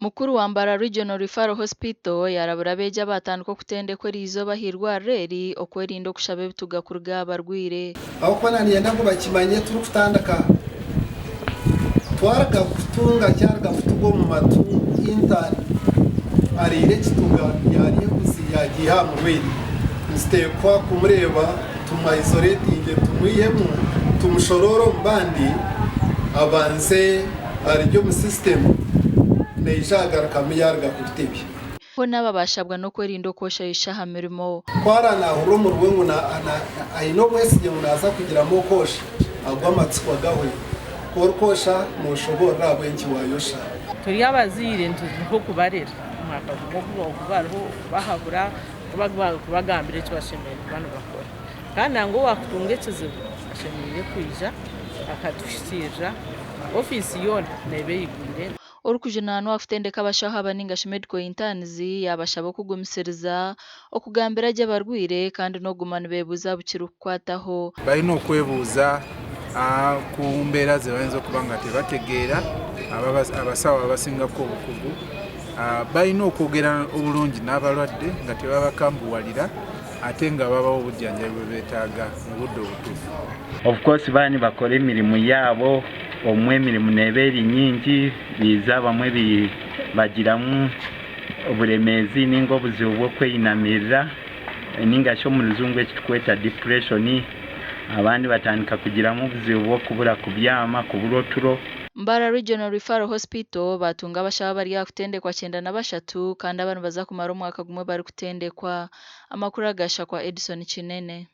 Mukuru wa Mbara Regional Referral Hospital yarabura beja batandika kutendekwa rizo bahirwa reri okwerinda okushaba ebituga kuruga abarwire aho kwana niyenda ngo bakimanye turi kutandaka twaraga kutunga cyarga kutugo mu matu intani arire kituga yari kusi yagiha mu rwiri instekwa kumureba tuma isolating tumuyemo tumushororo mbandi abanze aryo mu system nejagar kamiyarga kutibye ko nababashabwa no kwerinda okosha ishaha mirimo kwarana hurumu rwengu na aino wese je unaza kugira mo kosha agwa matsiko gahwe korkosha mushobora abwenki wayosha turi abazire ntuko kubarera mwaka kubaho bahabura kubagambire cyashemeye bano bakora kandi ngo wakutunge kizibu ashemeye kwija akadushikira ofisi yona nebe yigire orukujinano afutendeka abashaha baningasha medical interns yabashaba kugumisiriza okugambira je barwire kandi no gumana bebuza bukiri kwataho bayino kwebuza ku mbera zebanzo kubanga tebategera abasawa abasinga ko bukugu bayino okugera obulungi n'abalwadde nga tebabakambuwalira ate nga babaho obujjanjabi bwetaaga mu budde obutuufu. Of course bani bakora emirimu yabo omwe emirimu neberi nyingi biza bamwe bagiramu oburemezi ningo obuzibu bwo kweyinamirira ningasho mu luzungu ekitukweta depression abandi batandika kugiramu obuzibu bwo kubura kubyama kubura oturo. Mbara Regional Referral Hospital batunga abashaba bari yakutendekwa 93 kandi abantu baza kumara umwaka gumwe bari kutendekwa. Amakuru agasha kwa Edison Kinene.